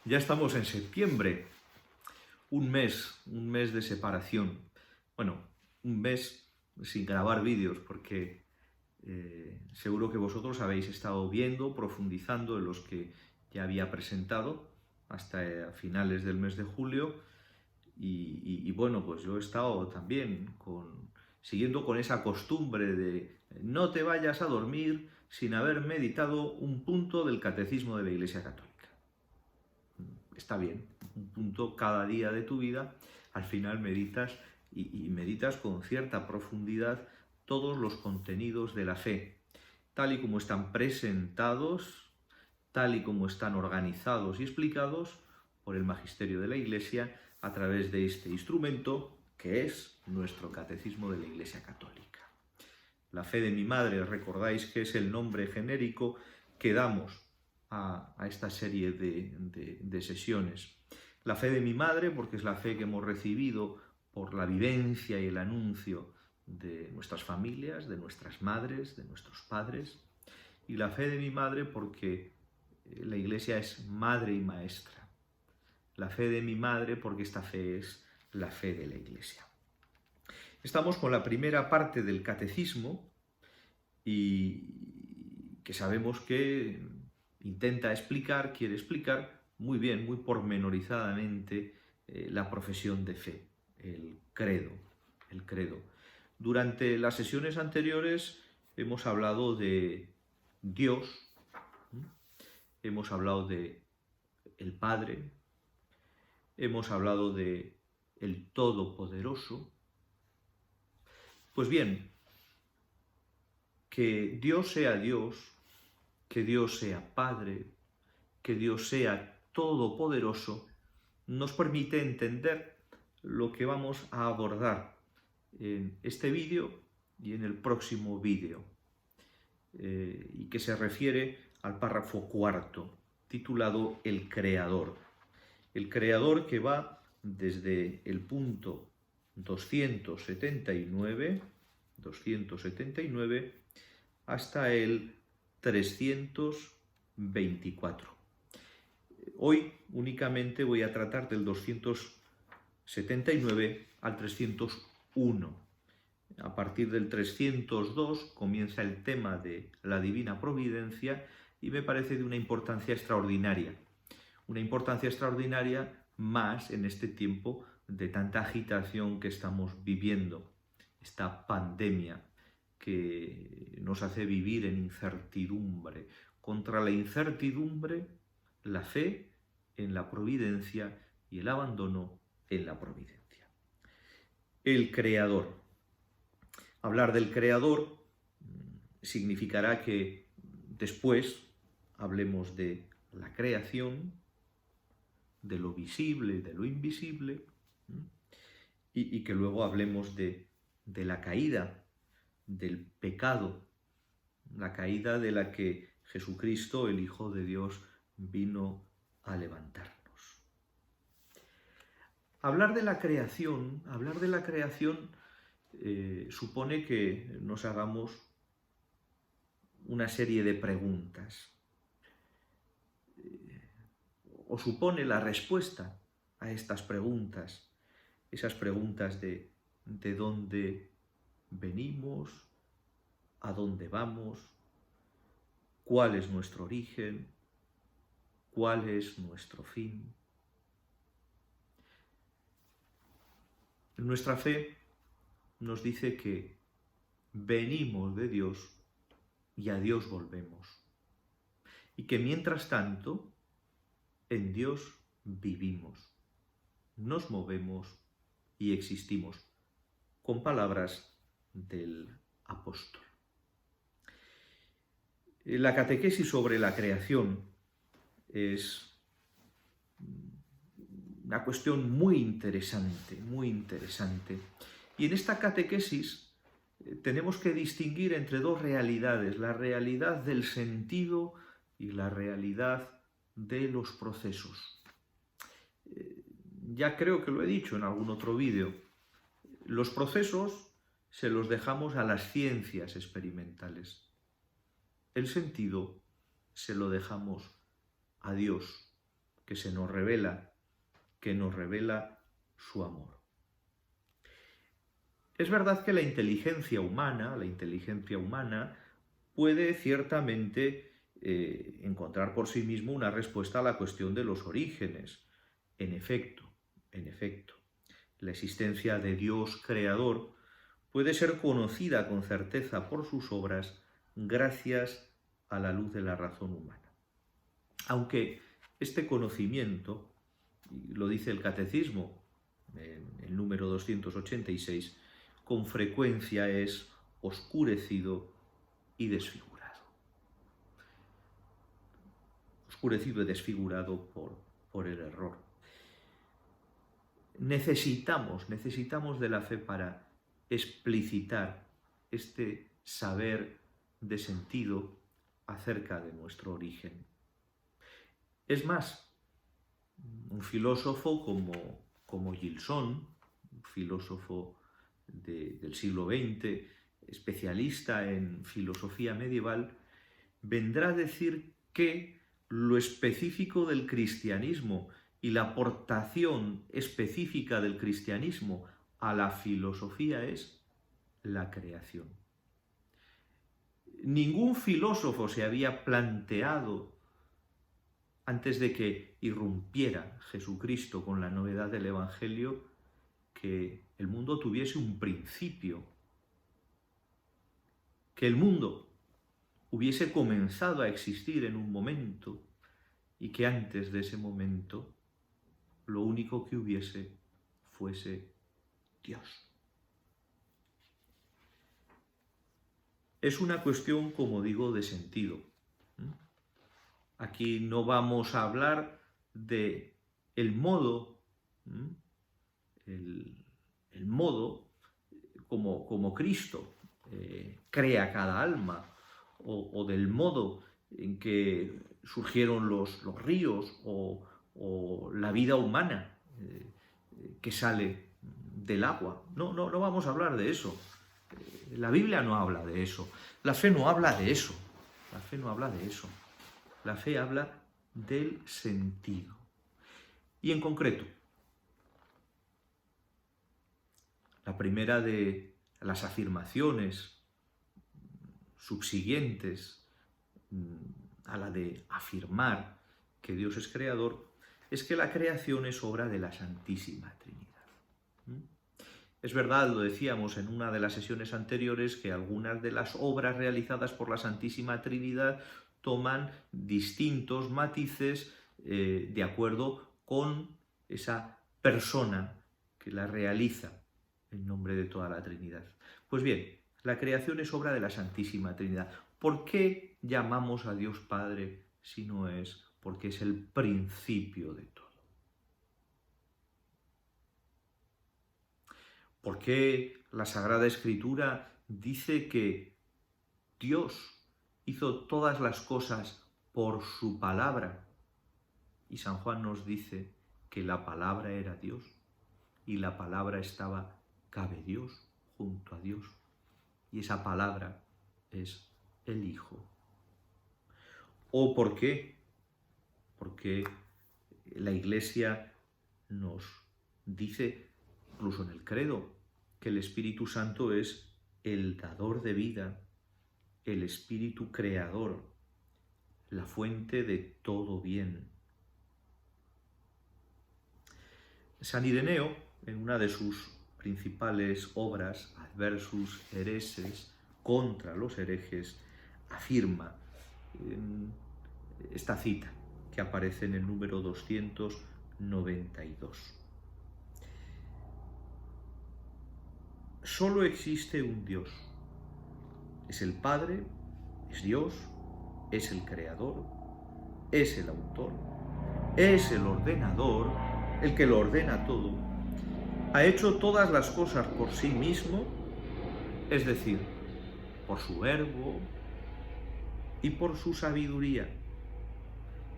Ya estamos en septiembre, un mes de separación. Bueno, un mes sin grabar vídeos, porque seguro que vosotros habéis estado viendo, profundizando en los que ya había presentado hasta finales del mes de julio. Y bueno, pues yo he estado también siguiendo con esa costumbre de no te vayas a dormir sin haber meditado un punto del catecismo de la Iglesia Católica. Está bien, un punto cada día de tu vida, al final meditas y meditas con cierta profundidad todos los contenidos de la fe, tal y como están presentados, tal y como están organizados y explicados por el magisterio de la Iglesia a través de este instrumento que es nuestro catecismo de la Iglesia Católica. La fe de mi madre, recordáis que es el nombre genérico que damos a esta serie de sesiones. La fe de mi madre, porque es la fe que hemos recibido por la vivencia y el anuncio de nuestras familias, de nuestras madres, de nuestros padres. Y la fe de mi madre porque la Iglesia es madre y maestra. La fe de mi madre porque esta fe es la fe de la Iglesia. Estamos con la primera parte del catecismo y que sabemos que quiere explicar muy bien, muy pormenorizadamente la profesión de fe, el credo. Durante las sesiones anteriores hemos hablado de Dios, hemos hablado de el Padre, hemos hablado de el Todopoderoso. Pues bien, que Dios sea Dios, que Dios sea Padre, que Dios sea todopoderoso, nos permite entender lo que vamos a abordar en este vídeo y en el próximo vídeo, y que se refiere al párrafo cuarto, titulado El Creador. El Creador que va desde el punto 279 hasta el 324. Hoy únicamente voy a tratar del 279 al 301. A partir del 302 comienza el tema de la divina providencia y me parece de una importancia extraordinaria. Una importancia extraordinaria más en este tiempo de tanta agitación que estamos viviendo, esta pandemia que nos hace vivir en incertidumbre. Contra la incertidumbre, la fe en la providencia y el abandono en la providencia. El Creador. Hablar del Creador significará que después hablemos de la creación, de lo visible, de lo invisible, y que luego hablemos de la caída, del pecado, la caída de la que Jesucristo, el Hijo de Dios, vino a levantarnos. Hablar de la creación supone que nos hagamos una serie de preguntas, o supone la respuesta a estas preguntas, esas preguntas de dónde venimos, a dónde vamos, cuál es nuestro origen, cuál es nuestro fin. Nuestra fe nos dice que venimos de Dios y a Dios volvemos. Y que mientras tanto, en Dios vivimos, nos movemos y existimos, con palabras del apóstol. La catequesis sobre la creación es una cuestión muy interesante, muy interesante. Y en esta catequesis tenemos que distinguir entre dos realidades, la realidad del sentido y la realidad de los procesos. Ya creo que lo he dicho en algún otro vídeo, los procesos se los dejamos a las ciencias experimentales. El sentido se lo dejamos a Dios, que se nos revela, que nos revela su amor. Es verdad que la inteligencia humana puede ciertamente encontrar por sí mismo una respuesta a la cuestión de los orígenes. En efecto, la existencia de Dios creador puede ser conocida con certeza por sus obras gracias a la luz de la razón humana. Aunque este conocimiento, lo dice el Catecismo, en el número 286, con frecuencia es oscurecido y desfigurado. Oscurecido y desfigurado por el error. Necesitamos de la fe para explicitar este saber de sentido acerca de nuestro origen. Es más, un filósofo como Gilson, un filósofo del siglo XX, especialista en filosofía medieval, vendrá a decir que lo específico del cristianismo y la aportación específica del cristianismo a la filosofía es la creación. Ningún filósofo se había planteado, antes de que irrumpiera Jesucristo con la novedad del Evangelio, que el mundo tuviese un principio, que el mundo hubiese comenzado a existir en un momento y que antes de ese momento lo único que hubiese fuese Dios. Es una cuestión, como digo, de sentido. Aquí no vamos a hablar de el modo como Cristo crea cada alma, o del modo en que surgieron los ríos o la vida humana que sale del agua. No vamos a hablar de eso. La Biblia no habla de eso. La fe no habla de eso. La fe no habla de eso. La fe habla del sentido. Y en concreto, la primera de las afirmaciones subsiguientes a la de afirmar que Dios es creador es que la creación es obra de la Santísima Trinidad. Es verdad, lo decíamos en una de las sesiones anteriores, que algunas de las obras realizadas por la Santísima Trinidad toman distintos matices de acuerdo con esa persona que la realiza en nombre de toda la Trinidad. Pues bien, la creación es obra de la Santísima Trinidad. ¿Por qué llamamos a Dios Padre si no es porque es el principio de todo? ¿Por qué la Sagrada Escritura dice que Dios hizo todas las cosas por su palabra? Y San Juan nos dice que la palabra era Dios y la palabra estaba cabe Dios, junto a Dios. Y esa palabra es el Hijo. ¿O por qué? Porque la Iglesia nos dice, incluso en el credo, que el Espíritu Santo es el dador de vida, el Espíritu creador, la fuente de todo bien. San Ireneo, en una de sus principales obras, Adversus Hereses, contra los herejes, afirma esta cita que aparece en el número 292. Solo existe un Dios. Es el Padre, es Dios, es el Creador, es el Autor, es el Ordenador, el que lo ordena todo. Ha hecho todas las cosas por sí mismo, es decir, por su verbo y por su sabiduría.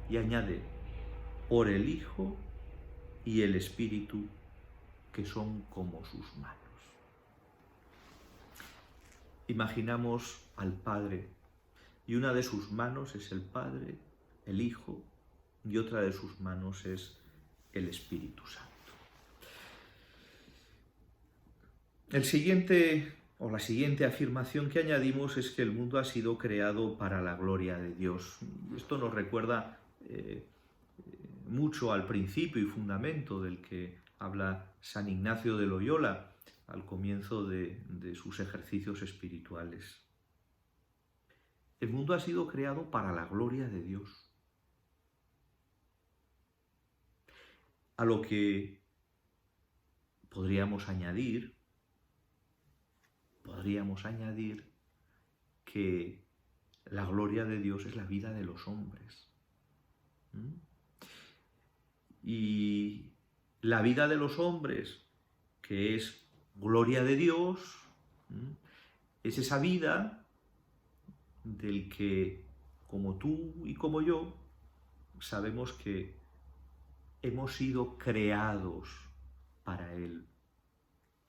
Y añade, por el Hijo y el Espíritu, que son como sus manos. Imaginamos al Padre, y una de sus manos es el Padre, el Hijo y otra de sus manos es el Espíritu Santo. La siguiente afirmación que añadimos es que el mundo ha sido creado para la gloria de Dios. Esto nos recuerda mucho al principio y fundamento del que habla San Ignacio de Loyola al comienzo de sus ejercicios espirituales. El mundo ha sido creado para la gloria de Dios. A lo que podríamos añadir que la gloria de Dios es la vida de los hombres. Y la vida de los hombres, que es gloria de Dios, es esa vida del que, como tú y como yo, sabemos que hemos sido creados para Él.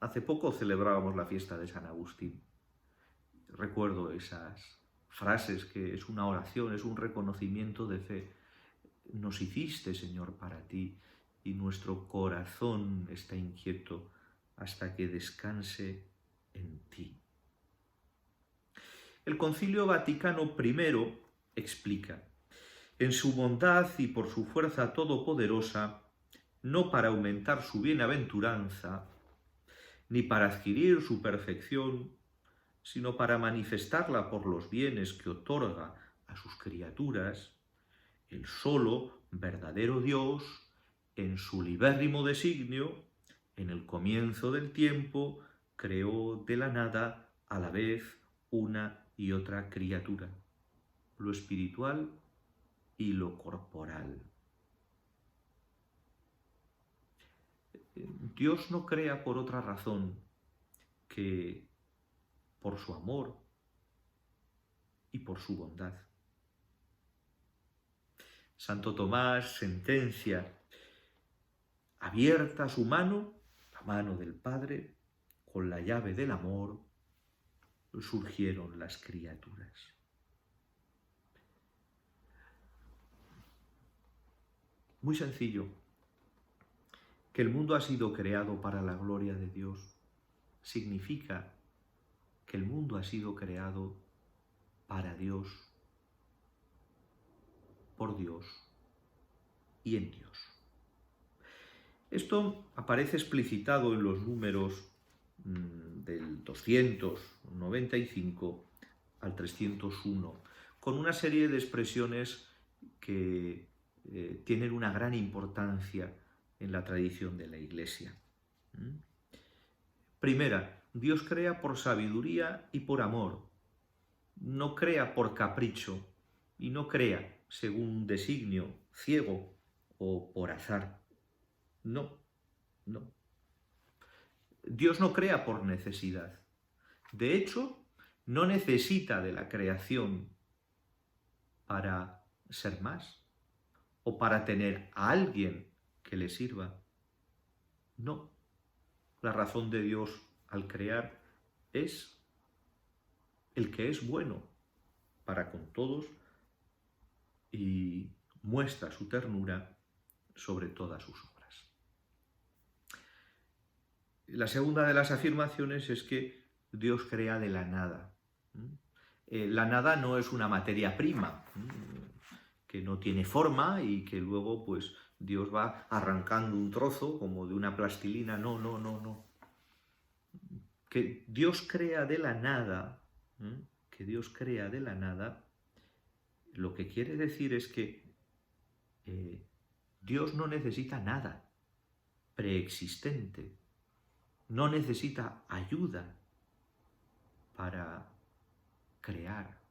Hace poco celebrábamos la fiesta de San Agustín. Recuerdo esas frases que es una oración, es un reconocimiento de fe. Nos hiciste, Señor, para ti, y nuestro corazón está inquieto hasta que descanse en ti. El Concilio Vaticano I explica: en su bondad y por su fuerza todopoderosa, no para aumentar su bienaventuranza, ni para adquirir su perfección, sino para manifestarla por los bienes que otorga a sus criaturas, el solo verdadero Dios, en su libérrimo designio, en el comienzo del tiempo, creó de la nada a la vez una y otra criatura, lo espiritual y lo corporal. Dios no crea por otra razón que por su amor y por su bondad. Santo Tomás sentencia: abierta su mano, la mano del Padre, con la llave del amor, surgieron las criaturas. Muy sencillo. Que el mundo ha sido creado para la gloria de Dios significa que el mundo ha sido creado para Dios, por Dios y en Dios. Esto aparece explicitado en los números del 295 al 301, con una serie de expresiones que tienen una gran importancia en la tradición de la Iglesia. Primera, Dios crea por sabiduría y por amor. No crea por capricho y no crea según un designio ciego o por azar. No. Dios no crea por necesidad. De hecho, no necesita de la creación para ser más o para tener a alguien que le sirva. No. La razón de Dios al crear es el que es bueno para con todos y muestra su ternura sobre todas sus obras. La segunda de las afirmaciones es que Dios crea de la nada. La nada no es una materia prima que no tiene forma y que luego pues Dios va arrancando un trozo como de una plastilina. No. Que Dios crea de la nada, lo que quiere decir es que Dios no necesita nada preexistente, no necesita ayuda para crear.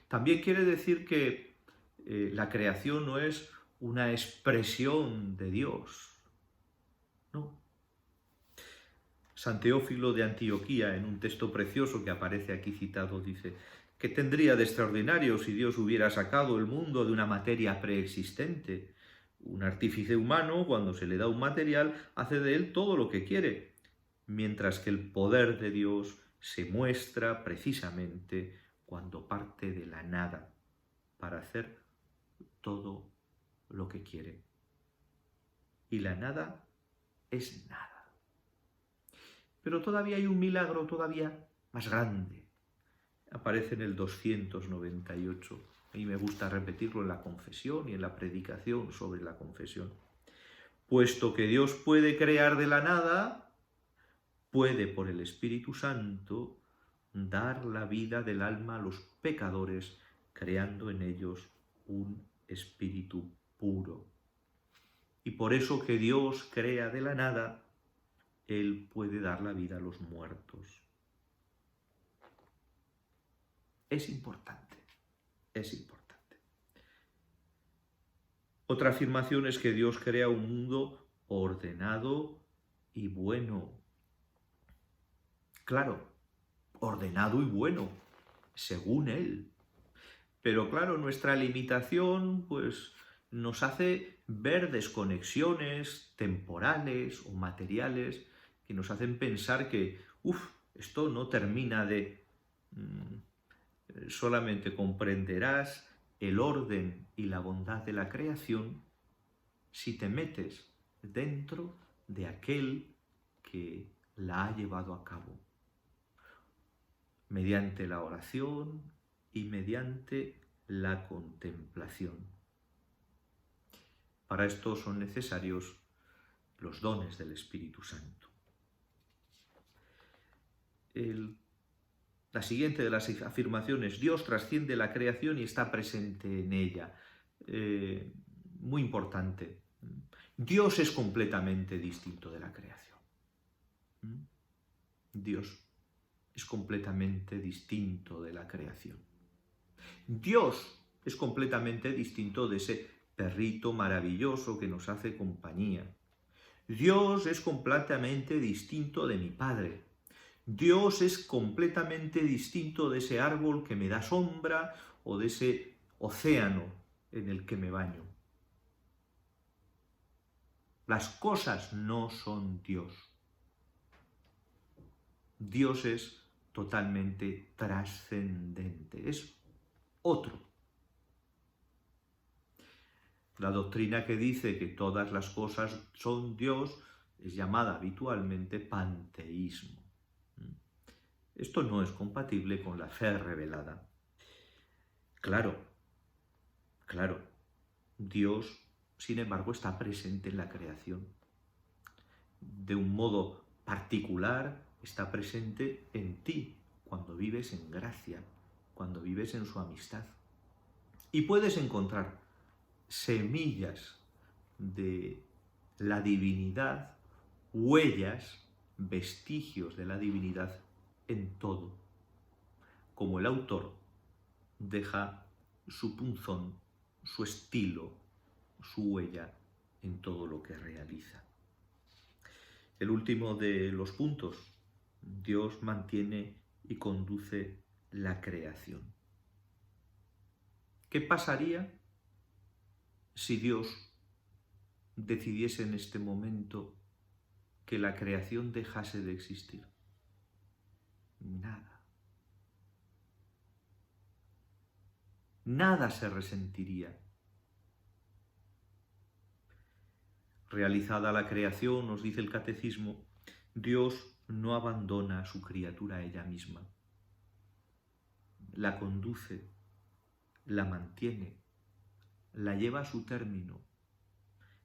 También quiere decir que la creación no es una expresión de Dios. No. San Teófilo de Antioquía, en un texto precioso que aparece aquí citado, dice: ¿qué tendría de extraordinario si Dios hubiera sacado el mundo de una materia preexistente? Un artífice humano, cuando se le da un material, hace de él todo lo que quiere, mientras que el poder de Dios se muestra precisamente cuando parte de la nada para hacer todo lo que quiere. Y la nada es nada. Pero todavía hay un milagro todavía más grande. Aparece en el 298. A mí me gusta repetirlo en la confesión y en la predicación sobre la confesión. Puesto que Dios puede crear de la nada, puede por el Espíritu Santo dar la vida del alma a los pecadores, creando en ellos un espíritu puro. Y por eso que Dios crea de la nada, Él puede dar la vida a los muertos. Es importante, es importante. Otra afirmación es que Dios crea un mundo ordenado y bueno. Claro, ordenado y bueno, según Él. Pero claro, nuestra limitación pues nos hace ver desconexiones temporales o materiales que nos hacen pensar que, esto no termina de... solamente comprenderás el orden y la bondad de la creación si te metes dentro de aquel que la ha llevado a cabo, mediante la oración y mediante la contemplación. Para esto son necesarios los dones del Espíritu Santo. La siguiente de las afirmaciones: Dios trasciende la creación y está presente en ella. Muy importante. Dios es completamente distinto de la creación. Dios es completamente distinto de la creación. Dios es completamente distinto de ese perrito maravilloso que nos hace compañía. Dios es completamente distinto de mi padre. Dios es completamente distinto de ese árbol que me da sombra o de ese océano en el que me baño. Las cosas no son Dios. Dios es totalmente trascendente, es otro. La doctrina que dice que todas las cosas son Dios es llamada habitualmente panteísmo. Esto no es compatible con la fe revelada. Claro, Dios, sin embargo, está presente en la creación. De un modo particular, está presente en ti, cuando vives en gracia, cuando vives en su amistad. Y puedes encontrar semillas de la divinidad, huellas, vestigios de la divinidad en todo, como el autor deja su punzón, su estilo, su huella en todo lo que realiza. El último de los puntos: Dios mantiene y conduce la creación. ¿Qué pasaría si Dios decidiese en este momento que la creación dejase de existir? Nada. Nada se resentiría. Realizada la creación, nos dice el Catecismo, Dios no abandona a su criatura a ella misma. La conduce, la mantiene, la lleva a su término.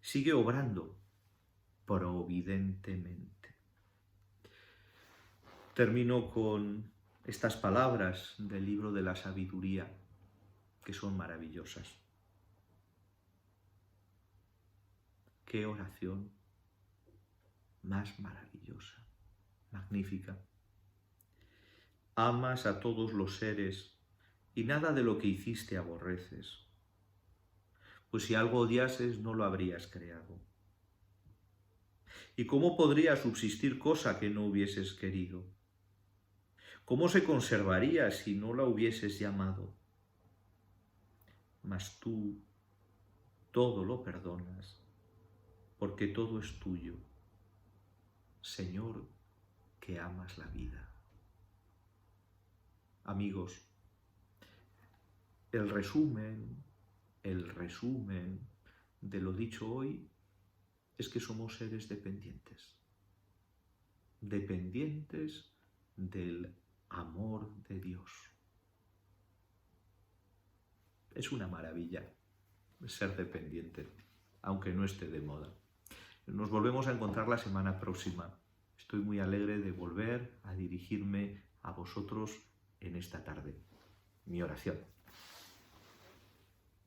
Sigue obrando providentemente. Termino con estas palabras del libro de la sabiduría, que son maravillosas. Qué oración más maravillosa, magnífica. Amas a todos los seres y nada de lo que hiciste aborreces, pues si algo odiases no lo habrías creado. ¿Y cómo podría subsistir cosa que no hubieses querido? ¿Cómo se conservaría si no la hubieses llamado? Mas tú todo lo perdonas, porque todo es tuyo, Señor, que amas la vida. Amigos, el resumen, el resumen de lo dicho hoy es que somos seres dependientes. Dependientes del amor de Dios. Es una maravilla ser dependiente, aunque no esté de moda. Nos volvemos a encontrar la semana próxima. Estoy muy alegre de volver a dirigirme a vosotros en esta tarde. Mi oración.